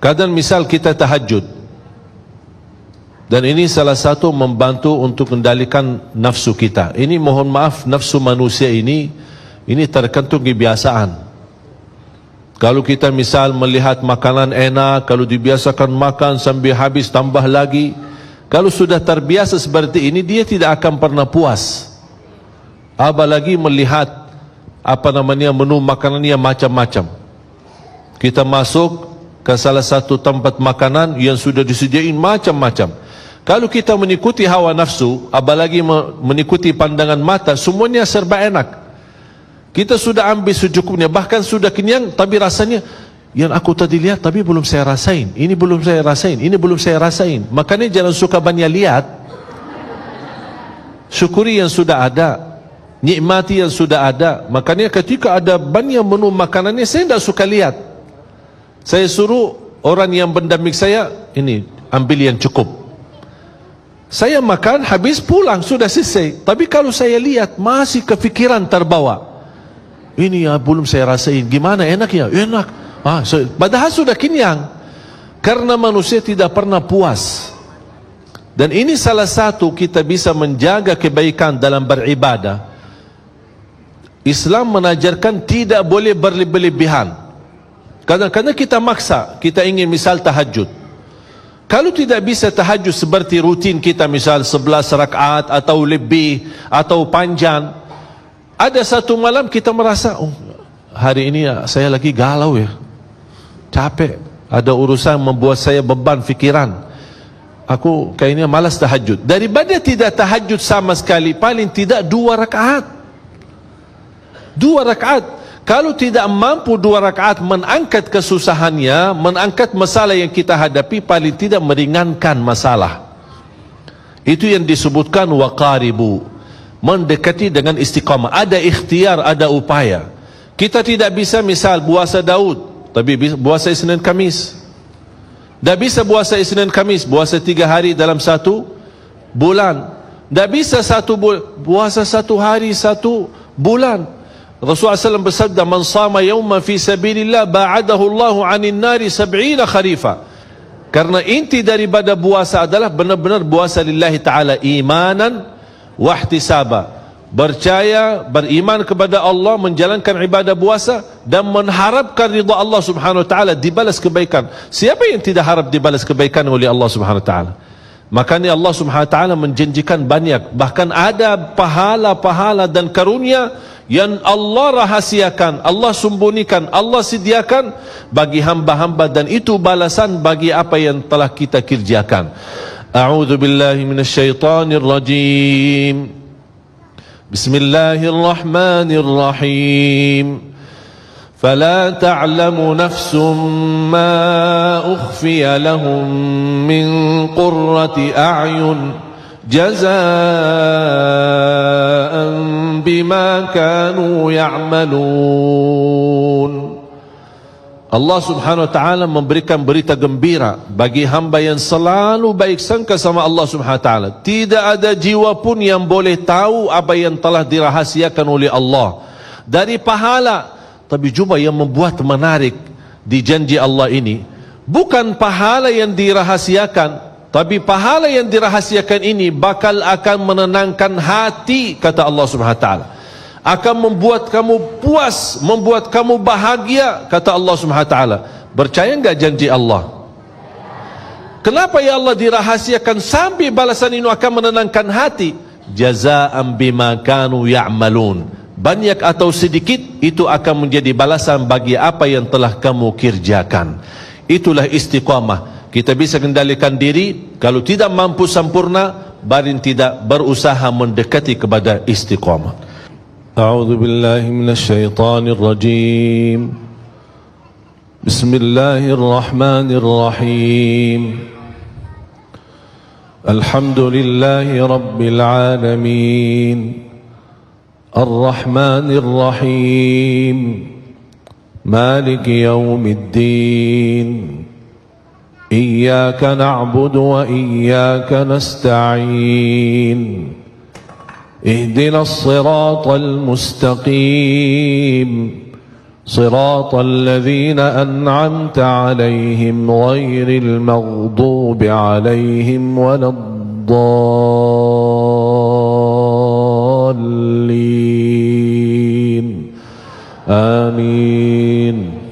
Kadang misal kita tahajud, dan ini salah satu membantu untuk kendalikan nafsu kita. Ini mohon maaf, nafsu manusia ini tergantung kebiasaan. Kalau kita misal melihat makanan enak, kalau dibiasakan makan sambil habis tambah lagi, kalau sudah terbiasa seperti ini, dia tidak akan pernah puas. Apalagi melihat menu makanannya macam-macam. Kita masuk ke salah satu tempat makanan yang sudah disediakan macam-macam. Kalau kita mengikuti hawa nafsu, apalagi mengikuti pandangan mata, semuanya serba enak. Kita sudah ambil secukupnya, bahkan sudah kenyang, tapi rasanya yang aku tadi lihat tapi belum saya rasain. Ini belum saya rasain, ini belum saya rasain. Makanya jangan suka banyak lihat. Syukuri yang sudah ada, nikmati yang sudah ada. Makanya ketika ada banyak menu makanannya, saya tidak suka lihat. Saya suruh orang yang pendamping saya, ini ambil yang cukup. Saya makan, habis pulang, sudah selesai. Tapi kalau saya lihat, masih kefikiran terbawa. Ini ya belum saya rasain, gimana enak ya? Enak. Padahal sudah kenyang. Karena manusia tidak pernah puas. Dan ini salah satu kita bisa menjaga kebaikan dalam beribadah. Islam mengajarkan tidak boleh berlebihan. Kadang-kadang kita maksa, kita ingin misal tahajud. Kalau tidak bisa tahajud seperti rutin kita, misal 11 rakaat atau lebih atau panjang, ada satu malam kita merasa, hari ini saya lagi galau ya, capek, ada urusan membuat saya beban fikiran, aku kayaknya malas tahajud. Daripada tidak tahajud sama sekali, paling tidak 2 rakaat. 2 rakaat. Kalau tidak mampu 2 rakaat mengangkat kesusahannya, mengangkat masalah yang kita hadapi, paling tidak meringankan masalah. Itu yang disebutkan waqaribu, mendekati dengan istiqamah. Ada ikhtiar, ada upaya. Kita tidak bisa misal puasa Daud, tapi puasa Isnin Kamis. Tidak bisa puasa Isnin Kamis, puasa 3 hari dalam 1 bulan. Tidak bisa puasa 1 hari 1 bulan. Rasulullah SAW bersabda, man sama yawman fi sabilillah ba'adahu Allahu 'anil nari 70 kharifa. Karena inti daripada puasa adalah benar-benar puasa lillahi ta'ala, imanan wa ihtisaba. Percaya, beriman kepada Allah, menjalankan ibadah puasa dan mengharapkan ridha Allah Subhanahu wa taala, dibalas kebaikan. Siapa yang tidak harap dibalas kebaikan oleh Allah Subhanahu wa taala? Makanya Allah Subhanahu wa taala menjanjikan banyak, bahkan ada pahala-pahala dan karunia yang Allah rahasiakan, Allah sembunyikan, Allah sediakan bagi hamba-hamba, dan itu balasan bagi apa yang telah kita kerjakan. A'udzu billahi minasyaitonir rajim. Bismillahirrahmanirrahim. فلا تعلم نفس ما أخفي لهم من قرة أعين جزاء بما كانوا يعملون. Allah Subhanahu wa taala memberikan berita gembira bagi hamba yang selalu baik sangka sama Allah Subhanahu wa taala. Tidak ada jiwa pun yang boleh tahu apa yang telah dirahasiakan oleh Allah dari pahala. Tapi cuma yang membuat menarik di janji Allah ini, bukan pahala yang dirahasiakan, tapi pahala yang dirahasiakan ini bakal akan menenangkan hati, kata Allah Subhanahu wa taala. Akan membuat kamu puas, membuat kamu bahagia, kata Allah Subhanahu wa taala. Percaya enggak janji Allah? Kenapa ya Allah dirahasiakan sampai balasan ini akan menenangkan hati? Jazaa'an bima kanu ya'malun. Banyak atau sedikit, itu akan menjadi balasan bagi apa yang telah kamu kerjakan. Itulah istiqamah. Kita bisa kendalikan diri. Kalau tidak mampu sempurna, barin tidak berusaha mendekati kepada istiqamah. A'udzu billahi minasyaitonir rajim. Bismillahirrahmanirrahim. Alhamdulillahi rabbil alamin. الرحمن الرحيم مالك يوم الدين إياك نعبد وإياك نستعين اهدنا الصراط المستقيم صراط الذين أنعمت عليهم غير المغضوب عليهم ولا الضالين آمين.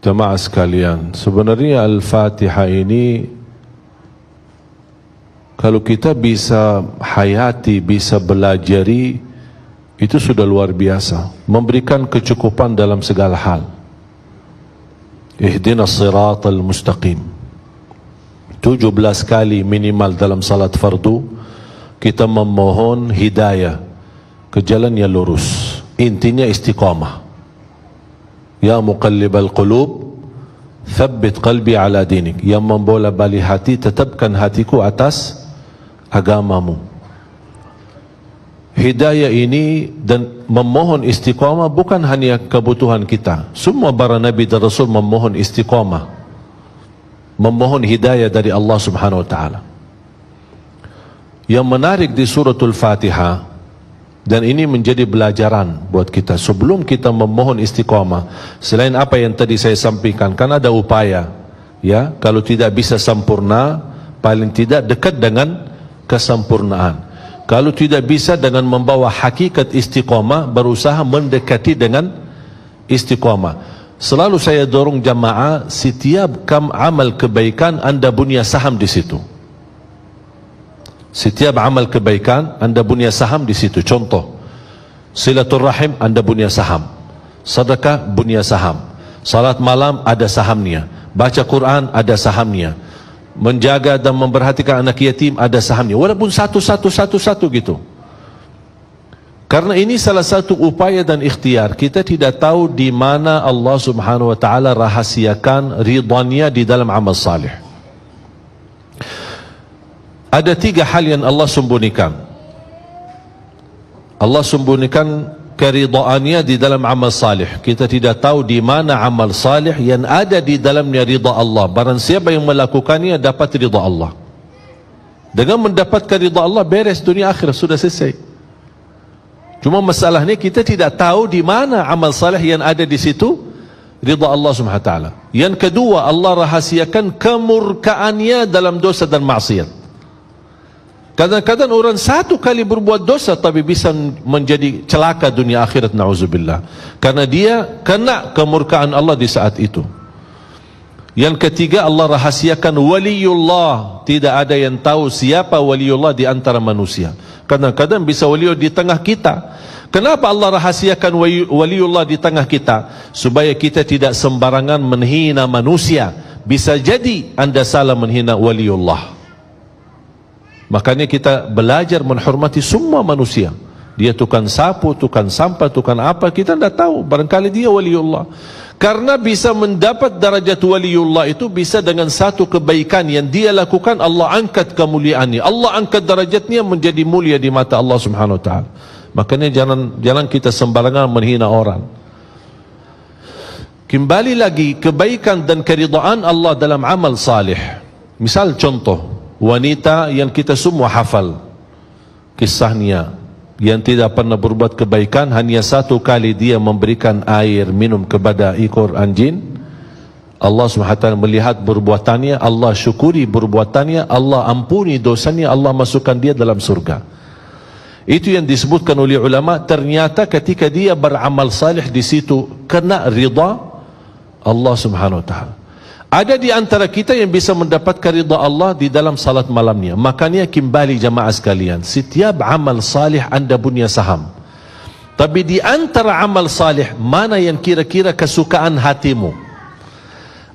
Jemaah sekalian, sebenarnya Al-Fatihah ini kalau kita bisa hayati, bisa belajari, itu sudah luar biasa, memberikan kecukupan dalam segala hal. Ihdinas siratal mustaqim 17 kali minimal dalam salat fardu kita memohon hidayah ke jalan yang lurus. Intinya istiqamah. Ya muqallibal qulub thabbit qalbi ala dinik. Yang membola balik hati, tetapkan hatiku atas agamamu. Hidayah ini dan memohon istiqamah bukan hanya kebutuhan kita. Semua para nabi dan rasul memohon istiqamah, memohon hidayah dari Allah Subhanahu wa taala. Yang menarik di suratul Fatihah, dan ini menjadi pelajaran buat kita sebelum kita memohon istiqamah, selain apa yang tadi saya sampaikan, kan ada upaya, ya, kalau tidak bisa sempurna, paling tidak dekat dengan kesempurnaan. Kalau tidak bisa, dengan membawa hakikat istiqamah, berusaha mendekati dengan istiqamah. Selalu saya dorong jamaah, setiap amal kebaikan anda punya saham di situ. Setiap amal kebaikan anda punya saham di situ. Contoh, silaturrahim anda punya saham, sedekah punya saham, salat malam ada sahamnya, baca Quran ada sahamnya, menjaga dan memperhatikan anak yatim ada sahamnya, walaupun satu gitu. Karena ini salah satu upaya dan ikhtiar. Kita tidak tahu di mana Allah Subhanahu wa taala rahasiakan ridhanya di dalam amal salih. Ada 3 hal yang Allah sembunyikan. Allah sembunyikan keridhaannya di dalam amal salih. Kita tidak tahu di mana amal salih yang ada di dalamnya ridha Allah. Barang siapa yang melakukannya dapat ridha Allah. Dengan mendapatkan ridha Allah, beres dunia akhirat, sudah selesai. Cuma masalahnya kita tidak tahu di mana amal salih yang ada di situ ridha Allah Subhanahu wa taala. Yang kedua, Allah rahasiakan kemurkaannya dalam dosa dan maksiat. Kadang-kadang orang 1 kali berbuat dosa tapi bisa menjadi celaka dunia akhirat, na'udzubillah, karena dia kena kemurkaan Allah di saat itu. Yang ketiga, Allah rahasiakan waliullah. Tidak ada yang tahu siapa waliullah di antara manusia. Kadang-kadang bisa waliullah di tengah kita. Kenapa Allah rahasiakan waliullah di tengah kita? Supaya kita tidak sembarangan menghina manusia. Bisa jadi anda salah menghina waliullah. Makanya kita belajar menghormati semua manusia. Dia tukang sapu, tukang sampah, tukang apa, kita tidak tahu, barangkali dia waliullah. Karena bisa mendapat darajat waliullah itu bisa dengan satu kebaikan yang dia lakukan, Allah angkat kemuliaannya, Allah angkat darajatnya menjadi mulia di mata Allah Subhanahu wa taala. Makanya jangan kita sembarangan menghina orang. Kembali lagi, kebaikan dan keridhaan Allah dalam amal salih. Misal contoh, wanita yang kita semua hafal kisahnya, yang tidak pernah berbuat kebaikan, hanya 1 kali dia memberikan air minum kepada ekor anjing. Allah SWT melihat perbuatannya, Allah syukuri perbuatannya, Allah ampuni dosanya, Allah masukkan dia dalam surga. Itu yang disebutkan oleh ulama. Ternyata ketika dia beramal salih di situ kena ridha Allah Subhanahu wa taala. Ada di antara kita yang bisa mendapatkan ridha Allah di dalam salat malamnya. Makanya kembali jamaah sekalian, setiap amal salih anda punya saham. Tapi di antara amal salih, mana yang kira-kira kesukaan hatimu?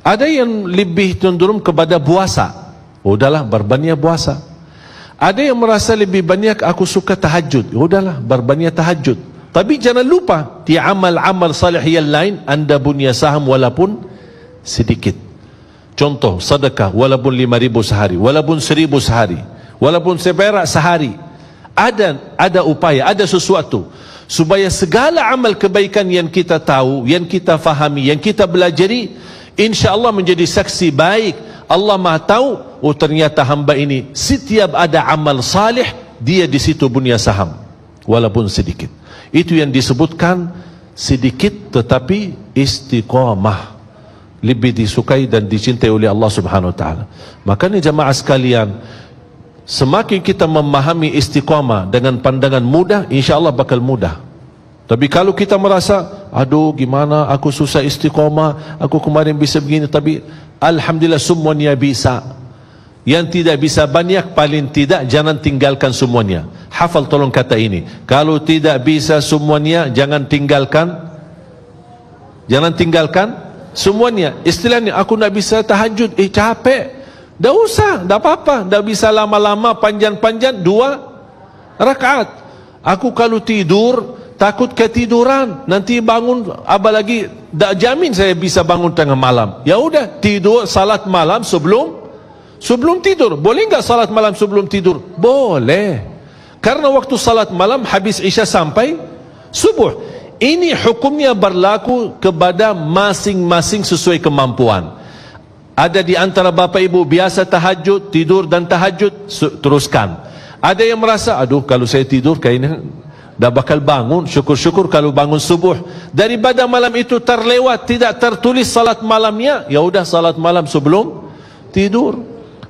Ada yang lebih cenderung kepada puasa. Udahlah, berbanyak puasa. Ada yang merasa lebih banyak aku suka tahajud. Udahlah, berbanyak tahajud. Tapi jangan lupa, di amal-amal salih yang lain anda punya saham walaupun sedikit. Contoh, sedekah walaupun 5.000 sehari, walaupun 1.000 sehari, walaupun seperak sehari. Ada upaya, ada sesuatu supaya segala amal kebaikan yang kita tahu, yang kita fahami, yang kita belajari, insya-Allah menjadi saksi baik. Allah Maha tahu, oh ternyata hamba ini setiap ada amal salih dia di situ punya saham. walaupun sedikit. Itu yang disebutkan sedikit tetapi istiqamah, lebih disukai dan dicintai oleh Allah Subhanahu wa taala. Makanya jamaah sekalian, semakin kita memahami istiqamah dengan pandangan mudah, insya-Allah bakal mudah. Tapi kalau kita merasa, aduh gimana aku susah istiqamah, aku kemarin bisa begini, tapi alhamdulillah semuanya bisa. Yang tidak bisa banyak, paling tidak jangan tinggalkan semuanya. Hafal tolong kata ini. Kalau tidak bisa semuanya, jangan tinggalkan. Jangan tinggalkan semuanya. Istilahnya, aku nak bisa tahajud, capek. Dah usah, dah apa-apa. Dah bisa lama-lama, panjang-panjang, 2 rakaat. Aku kalau tidur, takut ketiduran. Nanti bangun, apalagi, tak jamin saya bisa bangun tengah malam. Ya udah, tidur, salat malam sebelum tidur. Boleh enggak salat malam sebelum tidur? Boleh. Karena waktu salat malam habis Isya sampai subuh. Ini hukumnya berlaku kepada masing-masing sesuai kemampuan. Ada di antara bapa ibu biasa tahajud, tidur dan tahajud, teruskan. Ada yang merasa, aduh kalau saya tidur kayaknya dah bakal bangun, syukur-syukur kalau bangun subuh. Daripada malam itu terlewat, tidak tertulis salat malamnya, ya udah salat malam sebelum tidur.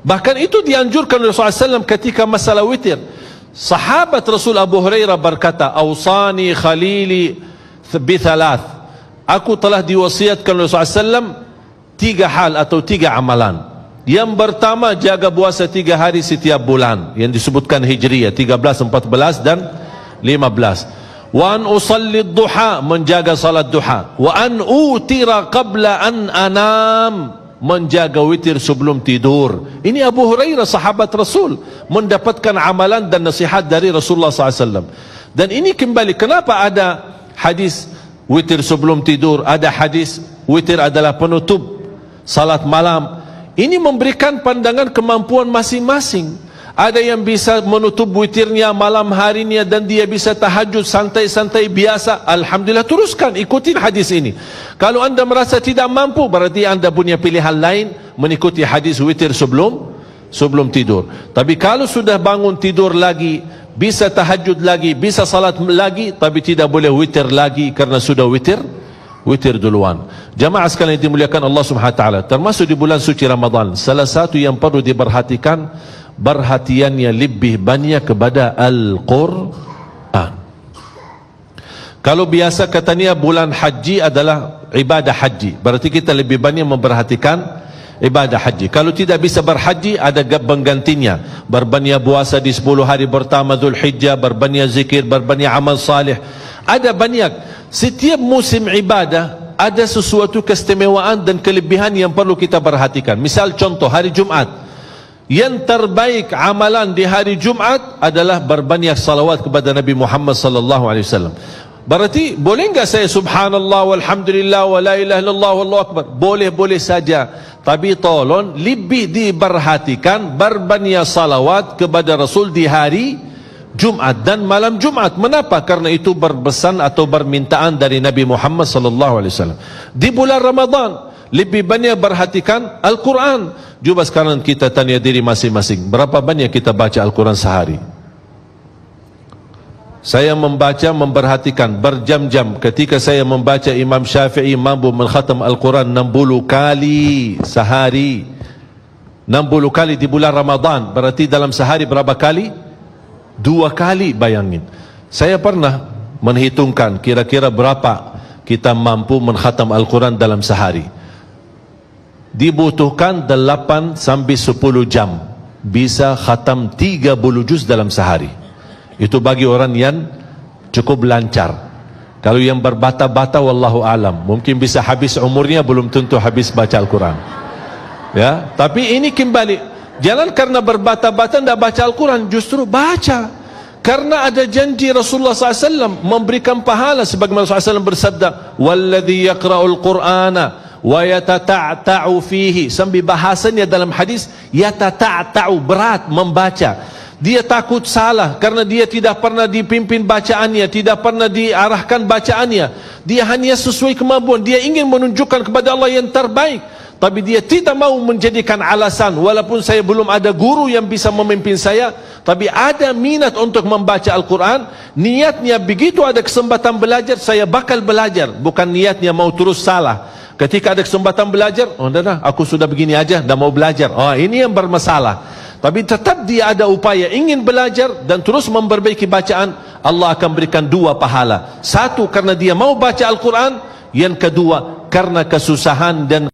Bahkan itu dianjurkan oleh Rasulullah SAW ketika masalah witir. Sahabat Rasul Abu Hurairah berkata, "Awsani khalili bithalath." Aku telah diwasiatkan oleh Rasulullah SAW 3 hal atau 3 amalan. Yang pertama, jaga puasa 3 hari setiap bulan, yang disebutkan Hijriyah 13, 14 dan 15. Wa an usalli duha, menjaga salat duha. Wa an utira qabla an anam, menjaga witir sebelum tidur. Ini Abu Hurairah sahabat Rasul mendapatkan amalan dan nasihat dari Rasulullah SAW. Dan ini kembali, kenapa ada hadis witir sebelum tidur, ada hadis witir adalah penutup salat malam. Ini memberikan pandangan kemampuan masing-masing. Ada yang bisa menutup witirnya malam harinya dan dia bisa tahajud santai-santai biasa. Alhamdulillah, teruskan, ikutin hadis ini. Kalau anda merasa tidak mampu, berarti anda punya pilihan lain, mengikuti hadis witir sebelum tidur. Tapi kalau sudah bangun tidur lagi, bisa tahajud lagi, bisa salat lagi, tapi tidak boleh witir lagi karena sudah witir duluan. Jamaah sekalian yang dimuliakan Allah Subhanahu wa taala, termasuk di bulan suci Ramadan, salah satu yang perlu diperhatikan, perhatiannya lebih banyak kepada Al-Quran. Kalau biasa katanya bulan haji adalah ibadah haji, berarti kita lebih banyak memperhatikan ibadah haji. Kalau tidak bisa berhaji, ada penggantinya, berbanyak puasa di 10 hari pertama Dzulhijjah, berbanyak zikir, berbanyak amal salih. Ada banyak. Setiap musim ibadah ada sesuatu keistimewaan dan kelebihan yang perlu kita perhatikan. Misal contoh hari Jumat, yang terbaik amalan di hari Jumat adalah berbanyak salawat kepada Nabi Muhammad sallallahu alaihi wasallam. Berarti boleh enggak saya subhanallah walhamdulillah wa la ilaha illallah wallahu akbar? Boleh saja. Tapi tolong lebih diperhatikan berbanyak salawat kepada Rasul di hari Jumat dan malam Jumat. Mengapa? Karena itu berpesan atau permintaan dari Nabi Muhammad sallallahu alaihi wasallam. Di bulan Ramadan lebih banyak perhatikan Al-Quran. Cuba sekarang kita tanya diri masing-masing, berapa banyak kita baca Al-Quran sehari? Saya membaca, memperhatikan berjam-jam. Ketika saya membaca Imam Syafi'i mampu mengkhatam Al-Quran 60 kali sehari. 60 kali di bulan Ramadan, berarti dalam sehari berapa kali? 2 kali, bayangin. Saya pernah menghitungkan kira-kira berapa kita mampu mengkhatam Al-Quran dalam sehari. Dibutuhkan 8 sampai 10 jam, bisa khatam 30 juz dalam sehari. Itu bagi orang yang cukup lancar. Kalau yang berbata-bata, wallahu alam, mungkin bisa habis umurnya, belum tentu habis baca Al-Quran. Ya, tapi ini kembali, jangan karena berbata-bata tidak baca Al-Quran, justru baca. Karena ada janji Rasulullah SAW memberikan pahala, sebagaimana Rasulullah SAW bersabda, "Walladzi yaqra'ul Qur'ana wa yatata'ta'u fihi." Sambil bahasanya dalam hadis, yatata'ta'u, berat membaca. Dia takut salah karena dia tidak pernah dipimpin bacaannya, tidak pernah diarahkan bacaannya. Dia hanya sesuai kemampuan, dia ingin menunjukkan kepada Allah yang terbaik. Tapi dia tidak mau menjadikan alasan, walaupun saya belum ada guru yang bisa memimpin saya, tapi ada minat untuk membaca Al-Quran, niatnya begitu ada kesempatan belajar, saya bakal belajar, bukan niatnya mau terus salah. Ketika ada kesempatan belajar, oh dah, aku sudah begini aja, dah mau belajar. Oh, ini yang bermasalah. Tapi tetap dia ada upaya ingin belajar dan terus memperbaiki bacaan, Allah akan berikan dua pahala. Satu, karena dia mau baca Al-Quran. Yang kedua, karena kesusahan dan